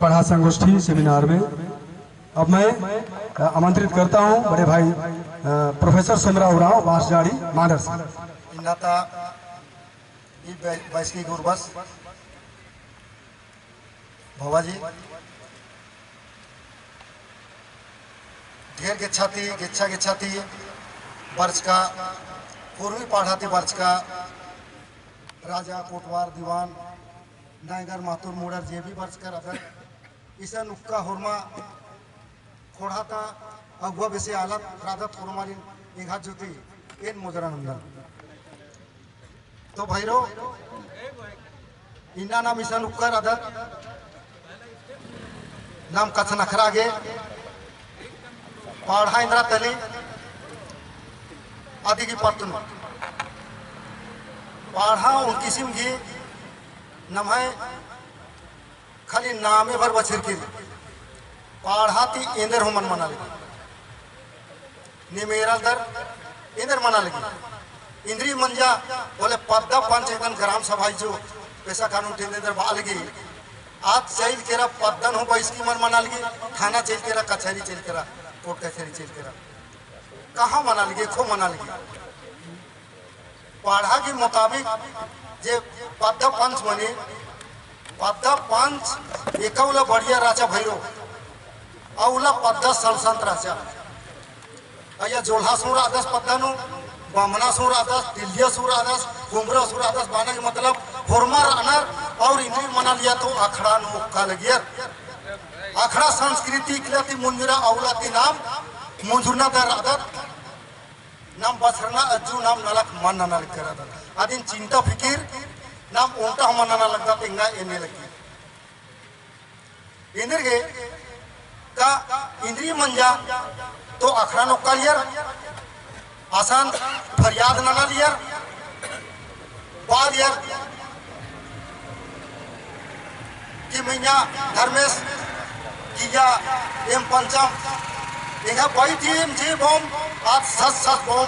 पढ़ा संगोष्ठी सेमिनार में। अब मैं आमंत्रित करता हूं बड़े भाई प्रोफेसर सोमराव राव बांसजाड़ी मांडर से। इन्नाता बैसकी गुरबस भवाजी ढेर गेच्छाती वर्ष का पूर्वी पाढ़ाती वर्ष का राजा कोटवार दीवान नायगर मातुर मुड़र जे भी वर्ष कर अगर इसे नुक्का हुरमा खोड़ाता अगुआ बेसे आलत राधत हुरमारी निघा जुती इन मुजरानंदन तो भैरो इन्ना नाम इसे नुक्का राधत नाम कच्छ नखरा गे पाढ़ा इंद्रा तली आदि की पत्तन पाढ़ा उन किस्म की नमहे खाली नामे भर बछर की पाढ़ा ती इंदर हो मन मना लगी निमेरा दर इंदर मना लगी इंद्री मंजा बोले पद्दा पंच एकदम ग्राम सभा जो पैसा कानून टेंदर दर बाल लगी आज चैल केरा पद्दन हो इसकी मन मना लगी थाना चैल केरा कचहरी चैल केरा कोर्ट कचहरी चैल केरा कहाँ मना लगी खो मना लगी पाढ़ा के मुताबिक जे पद्दा पंच बने पद्दा पंच एकौला बढ़िया राजा भैरो औला पद्दा सलसंत राजा अया जोल्हा सुर आदस पद्दानु बामना सुर आदस दिल्लिया सुर आदस घुमरा सुर आदस बाना के मतलब फॉर्मर अनर और इंद्री मना लिया तो अखड़ा मुक्का लगियर अखड़ा संस्कृति किलाती मुंजरा औलाती नाम मुंजुना दर आदत नाम बसरना अज्जू नाम नलक मन नलक करा आदिन चिंता फिकिर नाम उल्टा हम मनाना लगता तेंगा एने लगी इंद्र के का इंद्री मंजा तो अखड़ा नोक्का लियर आसान फरियाद नाना लियर बाल यार कि मैया धर्मेश किया एम पंचम इंगा भाई टीम जी बोम आज सच बोम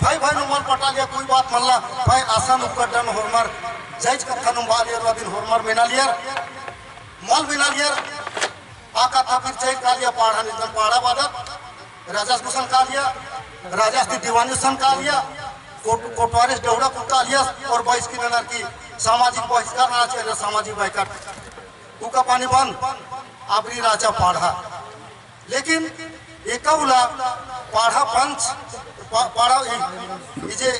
भाई नुमान पटा लिया कोई बात मल्ला भाई आसान उपकरण होरमर जज कथा नुबाल यार दिन होरमर बिना लिया मल बिना लिया आका था फिर चैत का लिया पाढ़ा निधन पाढ़ा बादत राजा कुशन का लिया राजा दीवानी सन का लिया कोटवारिस डोड़ा कुत्ता लिया और बाईस की ननर की सामाजिक बहिष्कार ना चाहिए सामाजिक बाइकाट उका पानी बंद आबरी राजा पाढ़ा लेकिन एकौला पाढ़ा पंच पाढ़ा इजे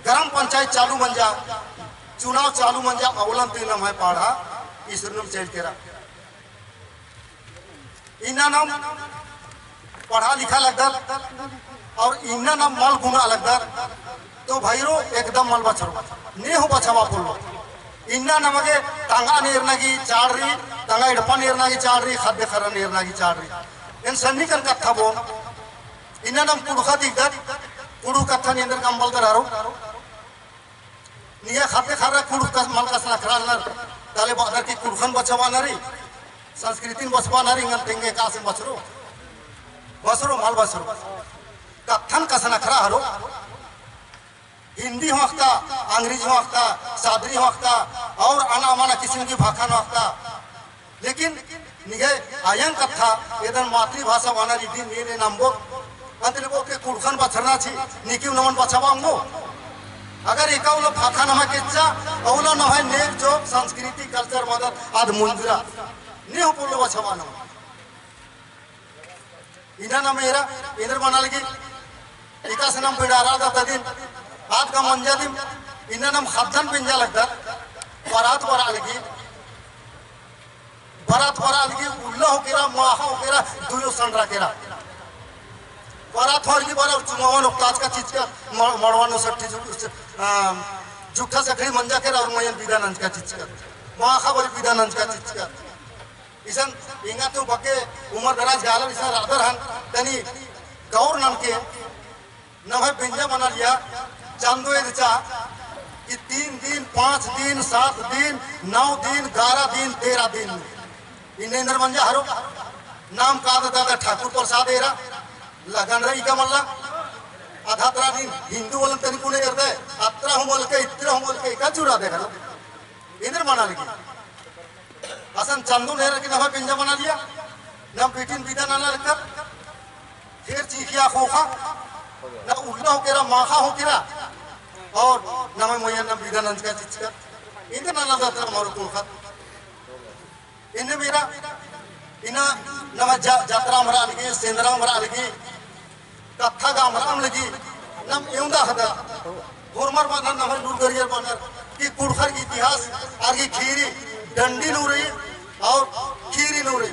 ग्राम पंचायत चालू बन जा चुनाव चालू बन जा अवलन तीनम है पाढ़ा इसरुम चल केरा इन्ना नाम पढ़ा लिखा लगता और इन्ना नाम मल गुना लगता तो भैरो एकदम मल बचरो ने हो बचावा बोलो इन्ना नमगे टांगा नेरनागी चाड़री टांगा इडपा नेरनागी चाड़री खाद्य खरा नेरनागी चाड़री इन सन्निकन कथा बोल इन्ना नाम कुड़ुखा दिखदार कुड़ु कथा ने अंदर कंबल दरारो निया खाद्य खरा कुड़ु कस मल कस नखरा नर ताले बादर की कुड़खन बचावा नरी संस्कृति बचवा नरी इंगल तेंगे कासे बसरो मल बसरो कथन कस नखरा हरो हिंदी होता अंग्रेजी होता सादरी होता और आना माना किसी की भाषा होता लेकिन निगे आयन कथा एदन मातृभाषा वाना रिधि मेरे नंबर अंतले को के कुड़खन बचरना छी निकिव नमन बचावांगो अगर एकाउला भाषा नम केचा औला न है नेक जो संस्कृति कल्चर मदद आद मुंजरा ने हो बोलो बचावाना इना न मेरा इधर बना लगी एका से नाम बिडारा दा दिन आज का मंजा दिन इन्हें नाम खादन पिंजा लगता बारात वरा लगी उल्ला हो केरा माहा हो केरा दुयो संडरा केरा बारात वाली बारा चुमावन उक्ताज का चीज का मड़वानो सट्टी जुट्ठा सकड़ी मंजा केरा और मयन विधानंद का चीज का माहा वाली विधानंद का चीज का इसन इंगा तो बके उमर दराज गालर इसन राधर हन तनी गौर नाम के न है पिंजा बना लिया चांदो चा कि 3 दिन 5 दिन 7 दिन 9 दिन 11 दिन 13 दिन इन्हें इंद्र मंजा हरो नाम का दादा ठाकुर प्रसाद एरा लगन रही का मल्ला आधा तरा दिन हिंदू वाले तनी कुने करते अत्रा हम बोल के इत्रा हम बोल के का चुरा देखा इंद्र मना लगी असन चंदू नेहर की नवा पिंजा बना लिया न बेटिन बिदा नाना लेकर फिर चीखिया खोखा न उल्ला हो केरा माखा हो केरा और नवा मोया न बिदा नंज का चिचका इनके नाना दाता मारो कोखा इन्हें मेरा इना नवा जात्रा मरा लगी सेंद्रा मरा लगी कथा गा मरा लगी नम एवंदा हदा फॉर्मर बना नवा दूर करियर बना कि कुड़खर की इतिहास आगे खीरी डंडी नूरी और खीरी नूरी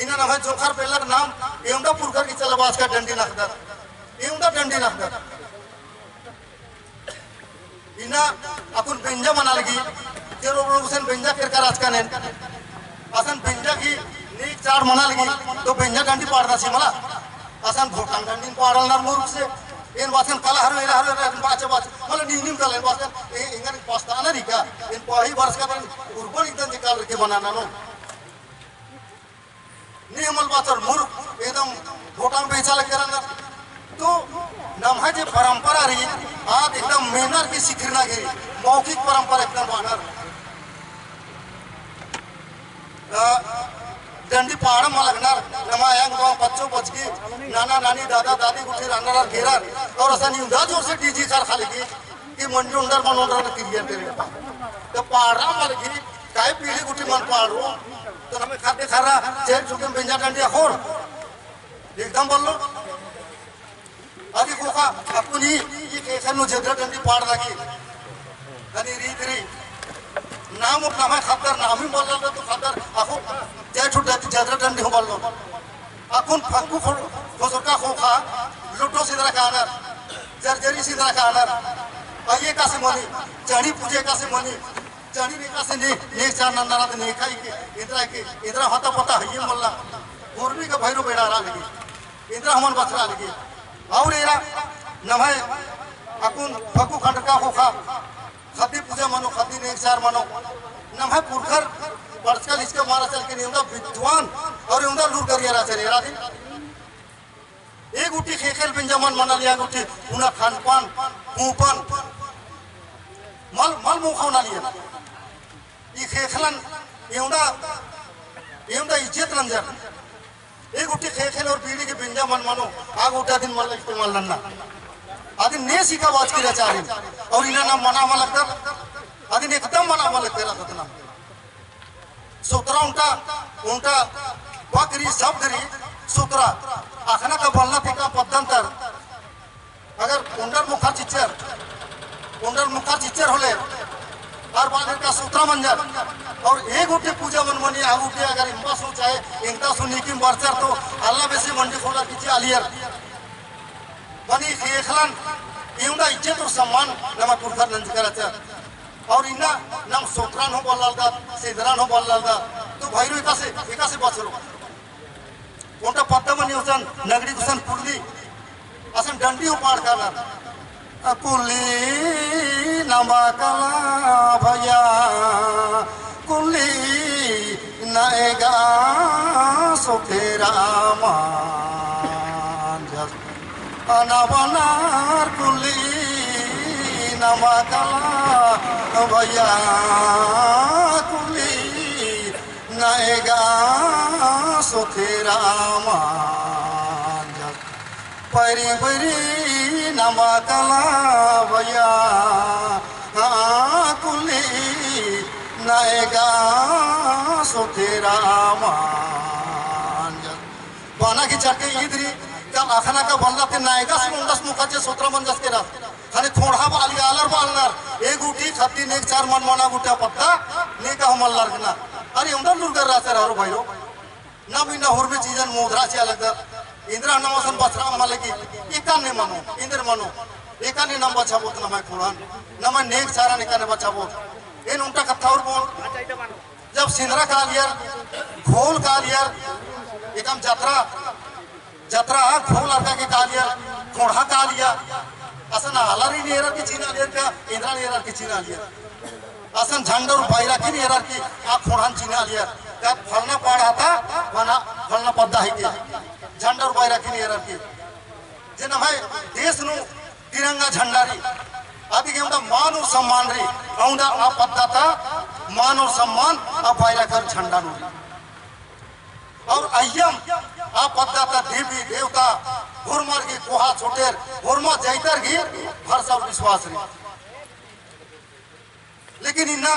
इन्हें नवा जोखर पेलर नाम एवंदा पुरखर की चलबाज का डंडी नखदर एवंदा डंडी नखदर इना अपन बेंजा मना लगी तेरो उसन बेंजा कर आज का नेन असन बेंजा की नीक चार मना लगी तो बेंजा डंडी पाड़ना सी मला असन भोटांग डंडी पाड़ल ना मुरुक से इन बासन कला हर बाचे बाचे मतलब नीम कला इन बासन इंगन पास्ताना रिका इन पही वर्ष का उर्बन एकदम निकाल के बनाना नो नियमल बाचर मुरुक एकदम भोटांग बेचा लग करना तो नमहा जे परंपरा रही आज एकदम मेहनत की सिखरना गई मौखिक परंपरा एकदम बानर डंडी पहाड़ में लगना नमायांग गाँव बच्चों बच गए नाना नानी दादा दादी गुठी रंगणार घेरा और ऐसा नहीं उड़ा जोर से डीजी कार खाली कि मंडी उंडर मन उंडर क्रिएट करे तो पहाड़ा में लगी काय पीली गुठी मन पहाड़ो तो हमें खाते खारा जेल चुके बेंजा डंडी खोर एकदम बोल लो आदि कोका अपनी ये कैसे नो जेद्रा डंडी पहाड़ लगी धनी रीत री नाम उठना मैं खतर नाम ही बोल रहा तो खतर आखो जय छुट जेद्रा डंडी हो बोल लो अकुन फक्कू खोसरका खोखा लुटो सिधरा कानर जर्जरी सिधरा कानर ये का से मनी चढ़ी पूजे का से मनी चढ़ी ने का से ने चार नंदरा तो ने खाई के इधरा होता पता है ये मोल्ला पूर्वी का भैरो बेड़ा रा लगी इधरा हमन बचरा लगी और एरा नभाए अकुन फक्कू खंडका खोखा खती पूजा मनो खती ने चार मनो नभाए पुरखर वर्षकल इसके मारा चल के नहीं विद्वान और उंदा लूर करिया रा चले राधी एक उठी खेखेल बिंजमन मना लिया उठी उना खानपान कूपन मल मल मुखाव ना लिया ये खेखलन ये इज्जत लंजर एक उठी खेखेल और पीढ़ी के बिंजमन मनो आग उठा दिन मल इस्तेमाल लन्ना आदि ने सीखा बात की रचा और इन्हें नाम मना मल कर आदि ने एकदम मना मल कर रहा था सूत्रा उनका बकरी शब्दरी सूत्रा आखना का बोलना थे का पद्धंतर अगर उंडर मुखर चिच्चर होले और बाहर का सूत्रा मंजर और एक उठे पूजा मन मनी आग उठे अगर इम्बा सो चाहे इनका सुनी की बरचर तो अल्लाह वैसे मंडी खोला कीजिए आलियर मनी खेखलन इउंडा इज्जत और सम्मान नमा पुरखर नंज कराचा और इन्ना नाम सोत्रान हो बोल दा सिद्धरान हो बोल दा तो भाईरो एका से बचरो उनका पत्ता मनी उसन नगरी उसन पुरली असन डंडी हो पार करना कुली नमा कला भैया कुली नएगा सोखेरा मान अनावनार कुली नमा कला भैया कुली नएगा सोखेरा मान परी परी नमा कला भैया कुली नएगा सोखेरा मान बाना की चटके इधरी का आखना का बल्ला ते नायगा सुंदस मुखाचे सूत्र मंजस के रास खाली थोड़ा बाली आलर बालनर एक उठी खत्ती नेक चार मन मना गुटा पत्ता ने का हमल लरगना अरे उंदर लुरगर रासर हरो भाईरो ना बिना हुरबे चीजन मुद्रा से अलग इंद्रा नमसन बचरा मालेगी एका ने मनो इंद्र मनो एका ने नाम बचाबो त नमाय खुरान नमाय नेक चारा ने काने बचाबो इन उल्टा कथा और बोल जब सिंदरा का लियर खोल का लियर एकदम जत्रा खोल लड़का के कालिया खोड़ा कालिया असन हालारी नेरा की चीना लियर का इंद्रा नेरा की चीना लियर असन झंडा और बायरा की नेरा की आ खोड़ान चीना लियर का फलना पाड़ा था वना फलना पद्दा है के झंडा और बायरा की नेरा की जिन भाई देश नु तिरंगा झंडा री आदि के उनका मान और सम्मान री औंदा आ पद्दा था मान और सम्मान अब बायरा कर झंडा नूरी और अय्यम आ पद्दाता देवी देवता हुरमर की कोहा छोटेर हुरमा जैतर की भरसा और विश्वास रही लेकिन इन्ना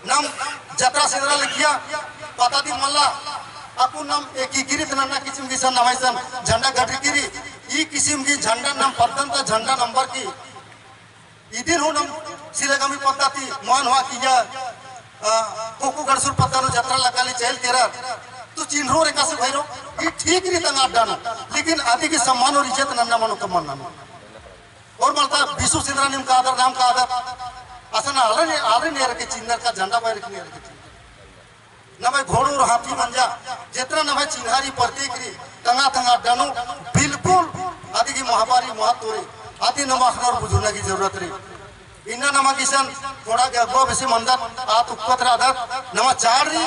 नाम जत्रा सिंदरा लिखिया पता दी मल्ला अकु नाम एकीकृत नन्ना किस्म की सन नवाइसन झंडा गठिकिरी ई किस्म की झंडा नाम पद्धंता झंडा नंबर की इदिन हो नम सिलेगामी पद्धति मान हुआ किया कोकु गड़सुर पद्धनु जत्रा लगाली चेल तेरा तो चिन्हो रे कासे भाईरो ये ठीक नहीं तंग आडाना लेकिन आदि की सम्मान और इज्जत नन्ना मनो कम मन्ना और मलता विशु सिंदरा निम का आदर नाम का आदर असना आले ने रखे चिन्हर का झंडा बाहर रखने रखे न भाई घोड़ो और हाथी मंजा जितना न भाई चिन्हारी प्रतीक री तंगा तंगा डानो बिल्कुल आदि की महामारी महातोरी आदि नमाखना और बुझुना की जरूरत रही इन्ना नमा किसान थोड़ा गगवा वैसे मंदर आत उपकत राधत नमा चार री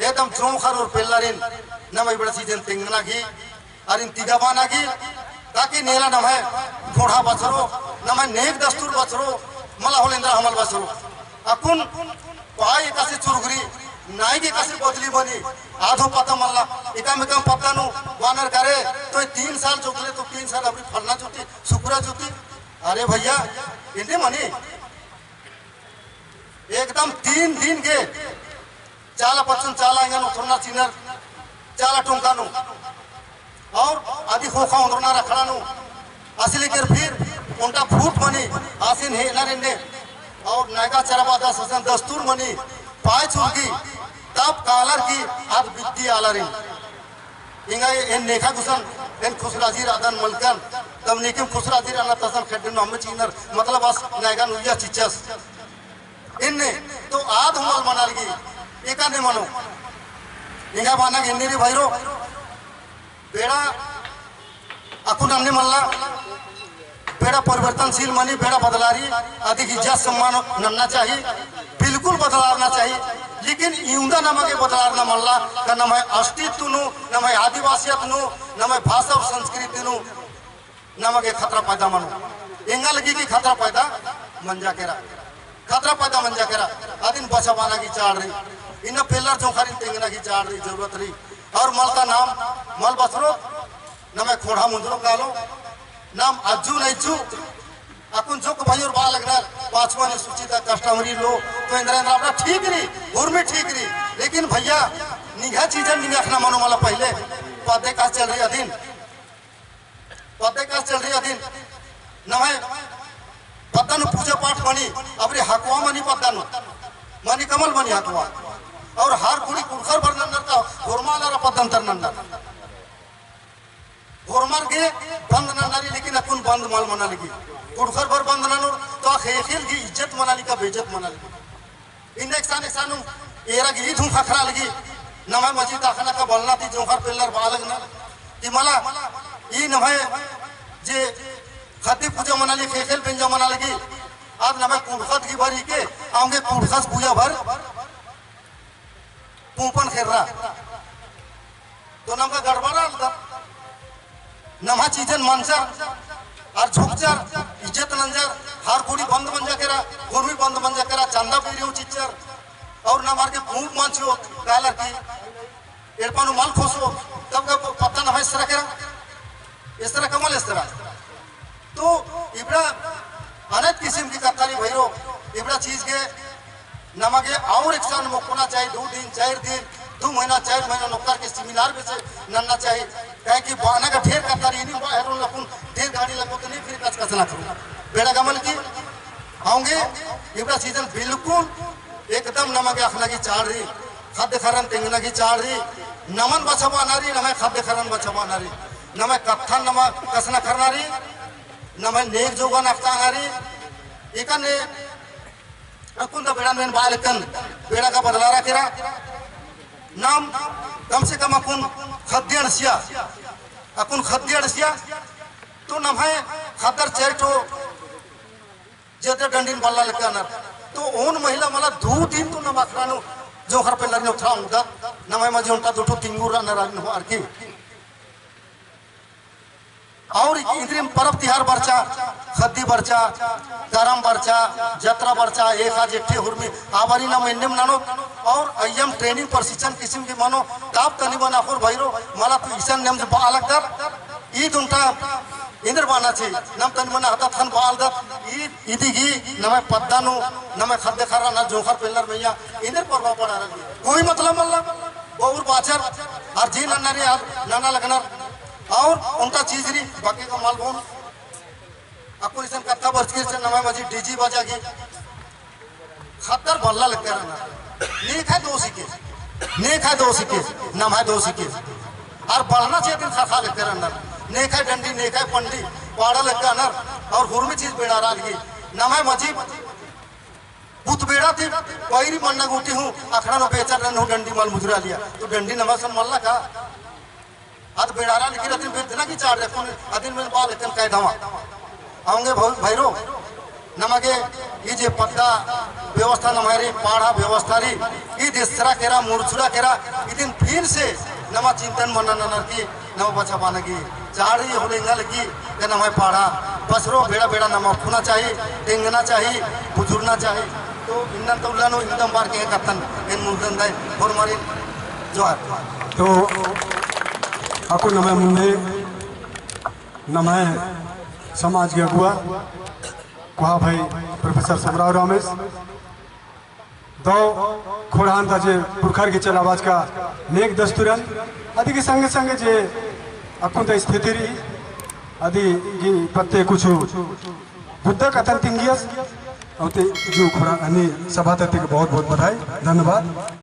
एकदम चौखर और पेल्लारिन नमा बड़ा सीजन तिंगना की अरिन तिगाबाना की ताकि नेला न भाई थोड़ा बचरो नमा नेक दस्तूर बचरो मला होलेंद्र हमल बसरो अकुन पाई कसे चुरगरी नाई के कसे बदली बनी आधो पता मल्ला इकाम इकाम पता नु वानर करे तो 3 साल चुकले तो 3 साल अपनी फलना जुटी शुक्रा जुटी अरे भैया इन्हें मनी एकदम 3 दिन के चाला पचन चाला इंगन उतरना चिनर चाला टुंका नु और आदि खोखा उतरना रखना नु असली कर फिर उनका फूट मनी आसिन है नरेंद्र और नायका चरवादा ससन दस्तूर मनी पाए चुकी तब कालर की आज विद्या आलरी इंगा इन नेखा गुसन इन खुशराजी राधन मलकन तब नेकिम खुशराजी राना तसन खेडन हम चीनर मतलब बस नायका नुया चिचस इनने तो आध हमल मना लगी एका ने मनो इंगा बाना गिन्नीरी भाईरो बेड़ा अकुन हमने मल्ला बेड़ा परिवर्तनशील मनी बेड़ा बदलारी आदि की इज्जत सम्मान नन्ना चाहिए बिल्कुल बदलाना चाहिए लेकिन यूंदा नमक के बदलाना मल्ला का नम है अस्तित्व नु नम है आदिवासियत नु नम है भाषा और संस्कृति नु नमक के खतरा पैदा मनो इंगा लगी की खतरा पैदा मंजा केरा खतरा पैदा मंजा केरा आदिन बचावाना की चाड़ रही इन पेलर चौखारी तेंगना की चाड़ रही जरूरत रही और मलता नाम मल बसरो नम है खोड़ा मुंजरो गालो नाम अज्जू नैजू अकुन जो को भाई और बाल लगना पांचवा ने सूचिता कस्टमरी लो तो इंद्र अपना ठीक रही और में ठीक रही लेकिन भैया निघा चीजें निघा मानो वाला पहले पदे का चल रही अधीन पदे का चल रही अधीन न है पद्दन पूजा पाठ मनी अपने हकवा मनी पद्दन मनी कमल मनी हकवा और हर कुड़ी कुड़खर भर नंदर का गोरमाला पद्दन तर नंदर गोरमर के बंद नारी लेकिन अकुन बंद माल मना लगी कुड़खर भर बंद नानुर तो खेल की इज्जत मना ली का बेइज्जत मना लगी इन एक सानु एरा की धूम खखरा लगी नमय मस्जिद आखना का बोलना थी जोखर पिल्लर बालग ना कि मला ई नमय जे खती पूजा मना ली खेल पिंजा मना लगी आज नमय कुड़खत की भरी के आऊंगे कुड़खस पूजा भर पूपन खेल रहा तो नम का गड़बड़ा नमा चीजन मानसर और झुकचर इज्जत नंजर हर कुड़ी बंद बन जा केरा गुरमी बंद बन जा केरा चंदा पीरियो चिच्चर और न मार के पूप मांचो कालर की एड़पानु माल खोसो तब का पत्ता न इस तरह केरा इस तरह कमल इस तरह तो इबड़ा अनेक किस्म की कतारी भैरो इबड़ा चीज के नमके और एक सन मुकना चाहिए 2 दिन 4 दिन 2 महीना 4 महीना नौकर के सेमिनार में से नन्ना चाहिए कहे कि बाना का ढेर करता रही नहीं बाहर लपुन ढेर गाड़ी लगो तो नहीं फिर कच कचना करूँ बेड़ा कमल की आऊंगे इबड़ा सीजन बिल्कुल एकदम नमक अखना की चाड़ रही खाद्य खरन तेंगना की चाड़ रही नमन बचवा नारी नमक खाद्य खरन बचवा नारी नमक कत्थन नमक कसना करना रही नमक नेक जोगा नफ्ता नारी एक ने अकुन दा बेड़ा में बालकन बेड़ा का बदला रहा केरा नाम कम से कम अकुन खद्य रसिया अकुन खद्य रसिया तो नम है खतर चेटो जेते डंडीन बल्ला लेकर तो उन महिला मला 2 दिन तो नम अखरानो जो घर पे लड़ने उठा उनका नम है मजे उनका 2 तिंगुरा नरान हो आरकी और इंद्रिम पर्व तिहार बर्चा खद्दी बर्चा करम बर्चा जत्रा बर्चा एक आज एक हुर्मी आबारी ना मेन्नेम नानो और अयम ट्रेनिंग प्रशिक्षण किस्म की मानो ताप तनी बना फोर भैरो मला तो ईशान नेम से अलग दर ईद उनका इंद्र बाना छे नम तनी मना हता थन बाल दर ईद ईदिगी नमे पद्दानु नमे खद्दे खरा ना जोखर पेलर भैया इंद्र पर्व पड़ा रही कोई मतलब मल्ला और बाचर और जी नन्ना रे नाना लगना और उनका चीज रही बाकी का माल बोन आपको इसन कत्ता बर्चके से नवा मजी डीजी बजा की खतर बल्ला लगते रहना नेक है दो सिक्के नेक है दो सिक्के नम है दो सिक्के और बढ़ना चाहिए दिन खा लगते रहना नेक है डंडी नेक है पंडी पाड़ा लगता अनर और हुरमी चीज बेड़ा रहा लगी नम है मजी बुत बेड़ा थी कोई मन्ना गुटी हूँ अखड़ा नो बेचर रन हूँ डंडी माल मुजरा लिया तो डंडी नमसन मल्ला का आज बेड़ारा लिखी रहती फिर दिन की चार देखो अदिन में बाल इतन कह दवा आऊंगे भैरो नमगे ये जे पक्का व्यवस्था नमारी पाढ़ा व्यवस्था री ये दिसरा केरा मुरछुरा केरा इदिन फिर से नमा चिंतन मना ननर की नम बचा पानगी चाड़ी होलेंगा लगी के नमे पाढ़ा बसरो बेड़ा बेड़ा नमा खुना चाहिए टेंगना चाहिए बुजुर्गना चाहिए तो इंदन तो उल्लानो एकदम बार के कतन इन मुर्दन दाई और मारी जो है तो आपको नमय मुंडे नमय समाज के अगुआ कुहा भाई प्रोफेसर सोमराव रमेश दो खोड़ान था जे पुरखर के चल आवाज का नेक दस्तूरन आदि के संगे संगे जे अकुंत स्थिति रही आदि ये पत्ते कुछ बुद्ध कथन तिंगियस और जो खोड़ा सभा तत्व बहुत बहुत बधाई धन्यवाद।